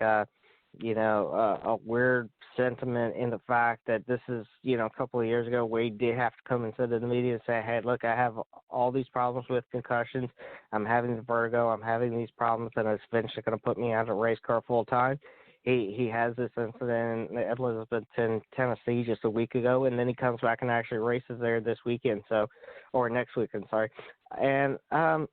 a weird sentiment in the fact that this is, a couple of years ago Wade did have to come and say to the media and say, hey, look, I have all these problems with concussions. I'm having the vertigo. I'm having these problems, and it's eventually going to put me out of a race car full time. He has this incident in Elizabethton, Tennessee just a week ago, and then he comes back and actually races there this weekend, or next weekend, sorry. And I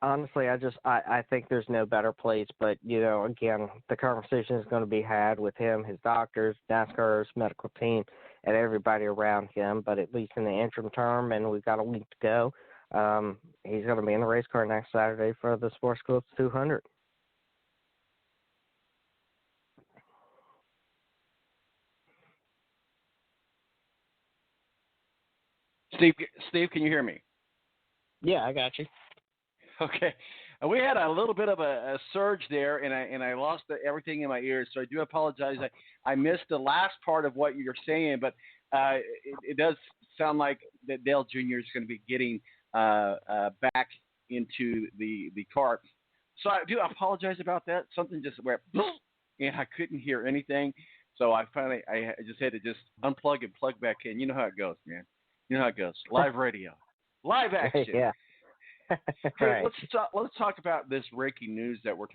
honestly, I think there's no better place, but, again, the conversation is going to be had with him, his doctors, NASCAR's medical team, and everybody around him, but at least in the interim term, and we've got a week to go, he's going to be in the race car next Saturday for the Sports Clips 200. Steve, can you hear me? Yeah, I got you. Okay. We had a little bit of a surge there, and I lost everything in my ears, so I do apologize. I missed the last part of what you're saying, but it does sound like that Dale Jr. is going to be getting back into the car. So I do apologize about that. Something just went, and I couldn't hear anything. So I just had to just unplug and plug back in. You know how it goes, man. You know how it goes. Live radio, live action. Yeah. Hey, Right. let's talk about this breaking news that we're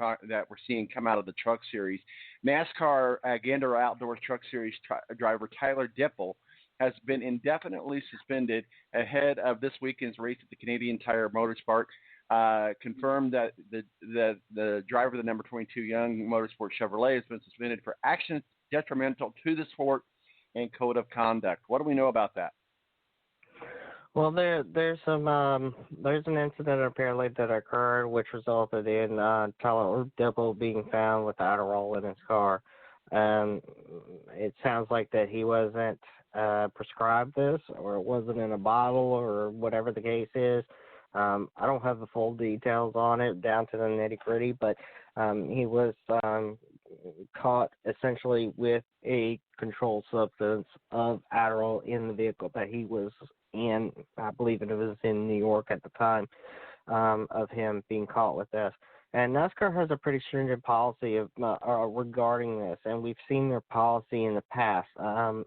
seeing come out of the Truck Series. NASCAR Gander Outdoors Truck Series driver Tyler Dipple has been indefinitely suspended ahead of this weekend's race at the Canadian Tire Motorsport. Confirmed that the driver of the number 22 Young Motorsport Chevrolet has been suspended for actions detrimental to the sport and code of conduct. What do we know about that? Well, there's an incident apparently that occurred which resulted in Tyler Dipple being found with Adderall in his car. It sounds like that he wasn't prescribed this, or it wasn't in a bottle, or whatever the case is. I don't have the full details on it down to the nitty gritty, but he was caught essentially with a controlled substance of Adderall in the vehicle that he was in. I believe it was in New York at the time of him being caught with this. And NASCAR has a pretty stringent policy of regarding this, and we've seen their policy in the past. I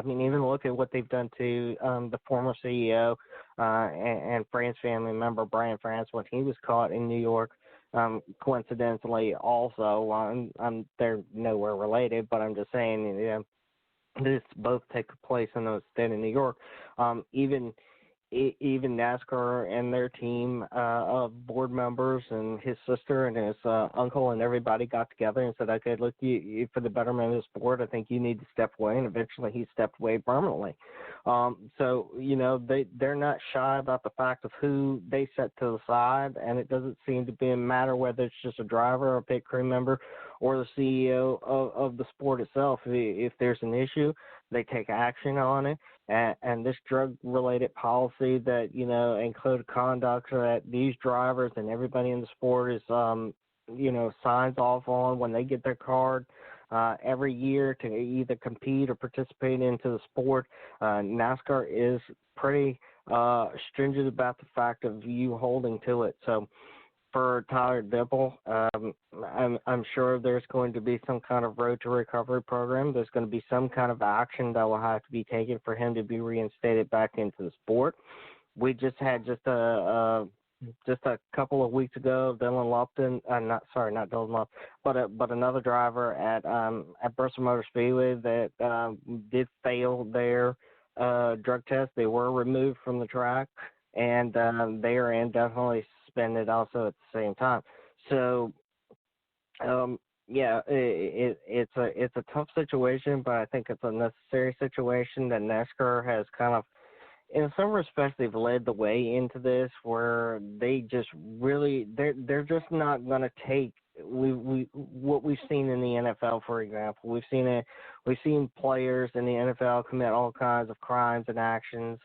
mean, even look at what they've done to the former CEO and France family member Brian France when he was caught in New York. Coincidentally, also, they're nowhere related, but I'm just saying, this both take place in the state of New York. Even NASCAR and their team of board members and his sister and his uncle and everybody got together and said, okay, look, you, for the betterment of the sport, I think you need to step away. And eventually he stepped away permanently. So, they're not shy about the fact of who they set to the side. And it doesn't seem to be a matter whether it's just a driver or a pit crew member or the CEO of the sport itself. If there's an issue, they take action on it. And this drug-related policy that, and code of conduct that these drivers and everybody in the sport is, signs off on when they get their card every year to either compete or participate into the sport. NASCAR is pretty stringent about the fact of you holding to it. So for Tyler Dipple, I'm sure there's going to be some kind of road to recovery program. There's going to be some kind of action that will have to be taken for him to be reinstated back into the sport. We just had just a couple of weeks ago, Dylan Lupton, not Dylan Lupton, but another driver at Bristol Motor Speedway that did fail their drug test. They were removed from the track, and they are indefinitely suspended also at the same time. So, it's a tough situation, but I think it's a necessary situation that NASCAR has kind of, in some respects, they've led the way into this, where they just really they're just not going to take what we've seen in the NFL, for example. We've seen players in the NFL commit all kinds of crimes and actions,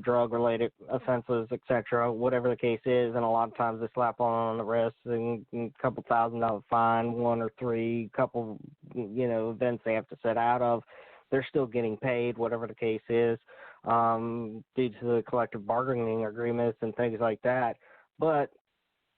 drug-related offenses, etc., whatever the case is, and a lot of times they slap on the wrist and a couple $1,000 fine, one or three, couple, events they have to sit out of. They're still getting paid, whatever the case is, due to the collective bargaining agreements and things like that. But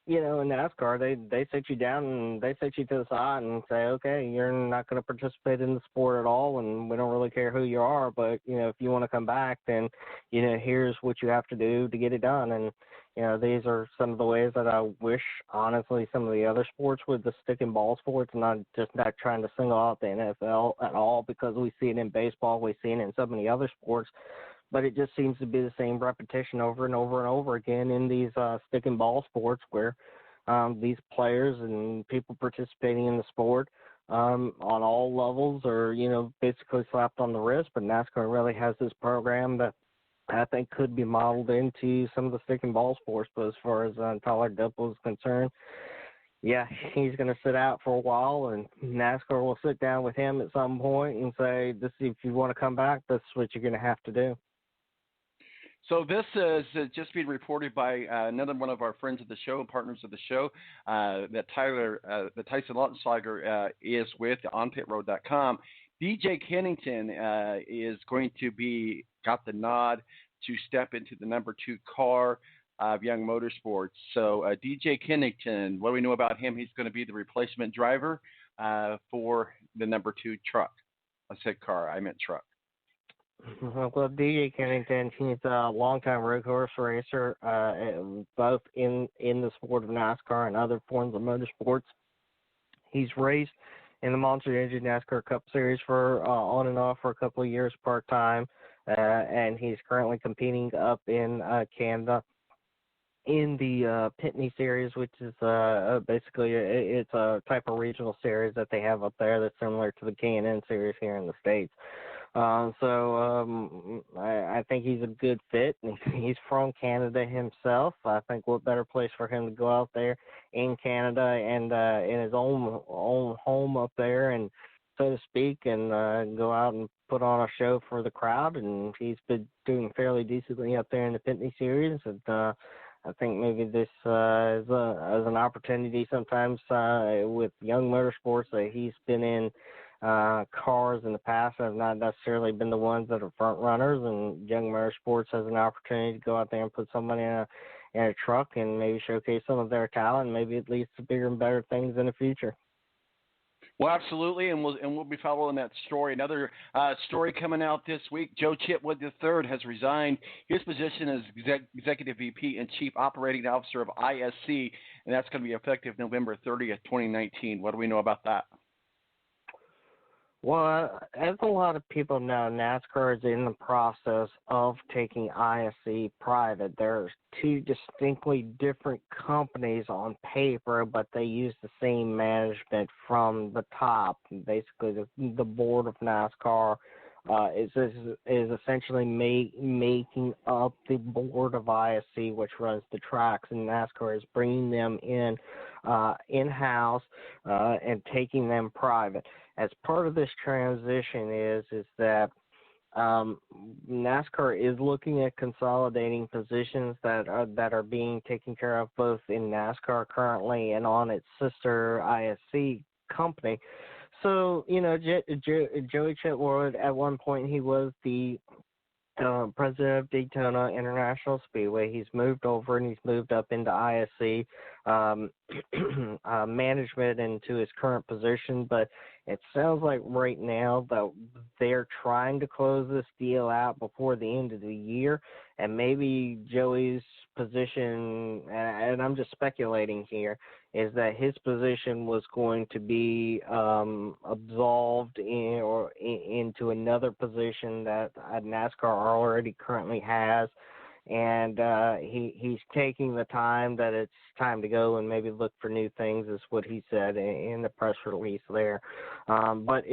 in NASCAR, they sit you down and they sit you to the side and say, okay, you're not going to participate in the sport at all, and we don't really care who you are, but if you want to come back, then here's what you have to do to get it done. And these are some of the ways that I wish, honestly, some of the other sports with the stick and ball sports, and not trying to single out the NFL at all, because we see it in baseball, we see it in so many other sports. But it just seems to be the same repetition over and over and over again in these stick and ball sports, where these players and people participating in the sport on all levels are, basically slapped on the wrist. But NASCAR really has this program that I think could be modeled into some of the stick and ball sports. But as far as Tyler Dippel is concerned, yeah, he's going to sit out for a while, and NASCAR will sit down with him at some point and say, "This, if you want to come back, this is what you're going to have to do." So this is just being reported by another one of our friends of the show and partners of the show, that Tyson Lautenschlager is with onpitroad.com. DJ Kennington is going to got the nod to step into the number 2 car of Young Motorsports. So DJ Kennington, what do we know about him? He's going to be the replacement driver for the number 2 truck. I said car, I meant truck. Well, DJ Kennington, he's a longtime road course racer, both in the sport of NASCAR and other forms of motorsports. He's raced in the Monster Energy NASCAR Cup Series for on and off for a couple of years part-time, and he's currently competing up in Canada in the Pitney Series, which is basically it's a type of regional series that they have up there that's similar to the K&N Series here in the States. I think he's a good fit. He's from Canada himself. I think what better place for him to go out there in Canada and in his own home up there, and so to speak, and go out and put on a show for the crowd. And he's been doing fairly decently up there in the Pitney Series. And I think maybe this is an opportunity sometimes with Young Motorsports that he's been in cars in the past have not necessarily been the ones that are front runners, and Young Motorsports has an opportunity to go out there and put somebody in a truck and maybe showcase some of their talent. Maybe it leads to bigger and better things in the future. Well, absolutely, and we'll be following that story. Another story coming out this week: Joe Chitwood III has resigned his position as Executive VP and Chief Operating Officer of ISC, and that's going to be effective November 30th, 2019. What do we know about that? Well, as a lot of people know, NASCAR is in the process of taking ISC private. There's 2 distinctly different companies on paper, but they use the same management from the top. Basically, the board of NASCAR is essentially making up the board of ISC, which runs the tracks, and NASCAR is bringing them in-house and taking them private. As part of this transition is that NASCAR is looking at consolidating positions that are being taken care of both in NASCAR currently and on its sister ISC company. So, Joey Chitwood, at one point, he was the president of Daytona International Speedway. He's moved over and he's moved up into ISC management into his current position, but it sounds like right now that they're trying to close this deal out before the end of the year, and maybe Joey's position, and I'm just speculating here, is that his position was going to be absolved into another position that NASCAR already currently has, and he's taking the time that it's time to go and maybe look for new things, is what he said in the press release there. But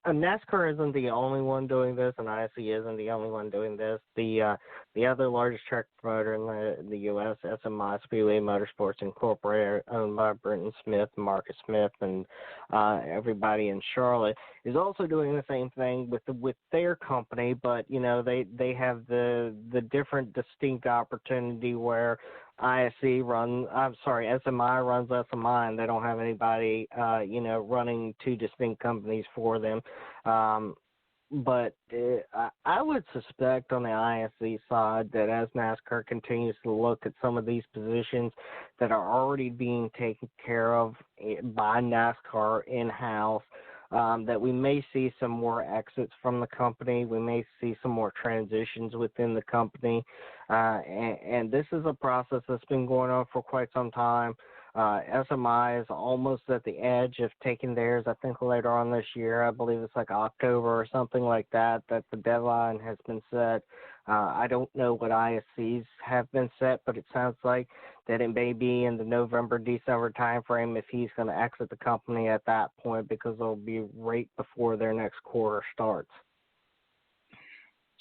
NASCAR isn't the only one doing this, and ISC isn't the only one doing this. The other largest track promoter in the U.S., SMI Speedway Motorsports Incorporated, owned by Brenton Smith, Marcus Smith, and everybody in Charlotte, is also doing the same thing with their company. But they have the different distinct opportunity where SMI runs SMI, and they don't have anybody, running 2 distinct companies for them. but I would suspect on the ISC side that as NASCAR continues to look at some of these positions that are already being taken care of by NASCAR in-house, that we may see some more exits from the company. We may see some more transitions within the company. And this is a process that's been going on for quite some time. SMI is almost at the edge of taking theirs, I think, later on this year. I believe it's like October or something like that the deadline has been set. I don't know what ISCs have been set, but it sounds like that it may be in the November, December timeframe if he's going to exit the company at that point, because it'll be right before their next quarter starts.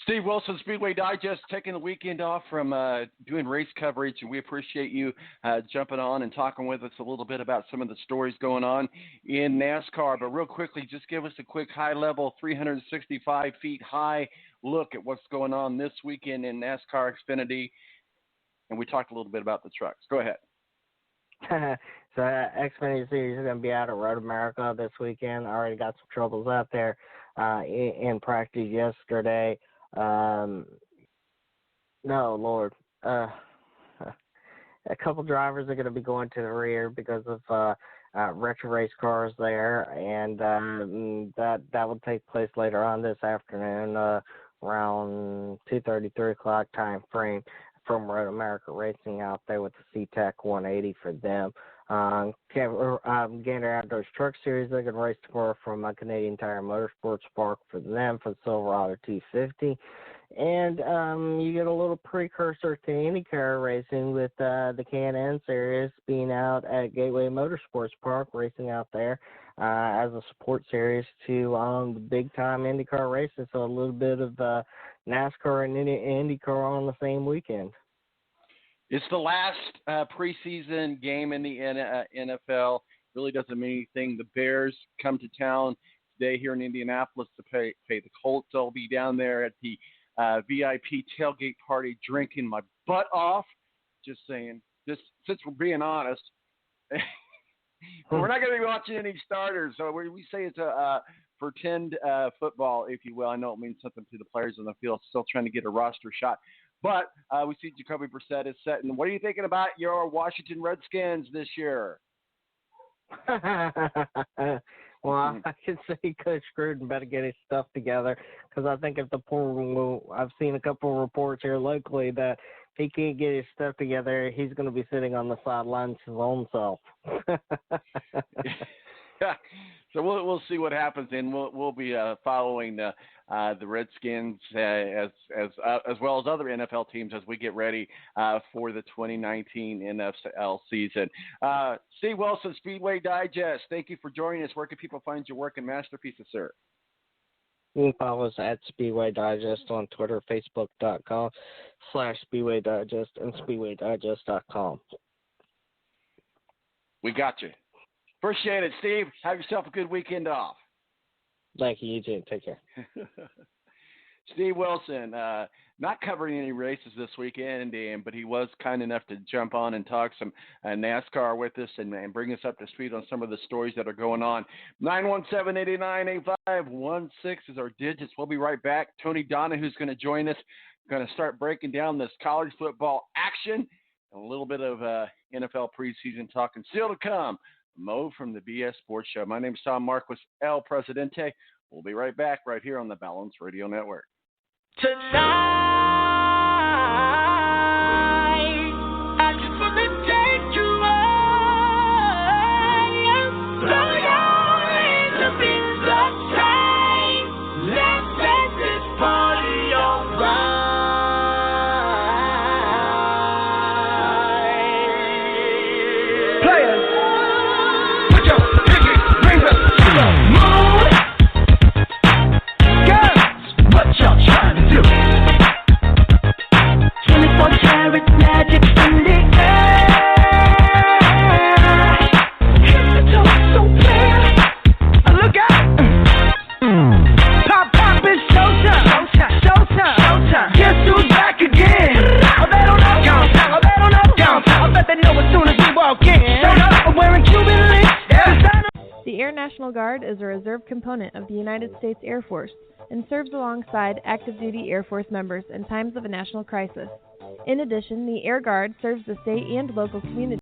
Steve Wilson, Speedway Digest, taking the weekend off from doing race coverage, and we appreciate you jumping on and talking with us a little bit about some of the stories going on in NASCAR. But real quickly, just give us a quick high-level, 365 feet high look at what's going on this weekend in NASCAR Xfinity, and we talked a little bit about the trucks. Go ahead. So Xfinity Series is going to be out at Road America this weekend. I already got some troubles out there in practice yesterday. No, Lord. A couple drivers are going to be going to the rear because of retro race cars there, and that will take place later on this afternoon, around 2:30, 3 o'clock time frame from Road America Racing out there with the SeaTac 180 for them. Gander Outdoors Truck Series, they're going to race tomorrow from Canadian Tire Motorsports Park for them for the Silverado 250. And you get a little precursor to IndyCar racing with the Can-Am Series being out at Gateway Motorsports Park, racing out there as a support series to the big-time IndyCar races. So a little bit of NASCAR and IndyCar on the same weekend. It's the last preseason game in the NFL. Really doesn't mean anything. The Bears come to town today here in Indianapolis to pay the Colts. I'll be down there at the VIP tailgate party drinking my butt off. Just saying. Just since we're being honest, we're not going to be watching any starters. So we say it's a pretend football, if you will. I know it means something to the players on the field. Still trying to get a roster shot. But we see Jacoby Brissett is set. And what are you thinking about your Washington Redskins this year? Well, I can say Coach Gruden better get his stuff together, because I think if the poor I've seen a couple of reports here locally that if he can't get his stuff together, he's going to be sitting on the sidelines his own self. Yeah. So we'll see what happens, and we'll be following the Redskins as well as other NFL teams as we get ready for the 2019 NFL season. Steve Wilson, Speedway Digest, thank you for joining us. Where can people find your work and masterpieces, sir? You can follow us at Speedway Digest on Twitter, Facebook.com/Speedway Digest, and SpeedwayDigest.com. We got you. Appreciate it, Steve. Have yourself a good weekend off. Thank you. You too. Take care. Steve Wilson, not covering any races this weekend, but he was kind enough to jump on and talk some NASCAR with us and bring us up to speed on some of the stories that are going on. 917-898-5516 is our digits. We'll be right back. Tony Donohue is going to join us. We're going to start breaking down this college football action and a little bit of NFL preseason talk, and still to come. Mo from the BS Sports Show. My name is Tom Marquis, El Presidente. We'll be right back right here on the Balance Radio Network. Tonight, I just want to take you away. Throw your hands up in the sky. Let's set this party alright. Players, put your pinky rings up to the moon. Girls, what y'all trying to do? National Guard is a reserve component of the United States Air Force and serves alongside active-duty Air Force members in times of a national crisis. In addition, the Air Guard serves the state and local communities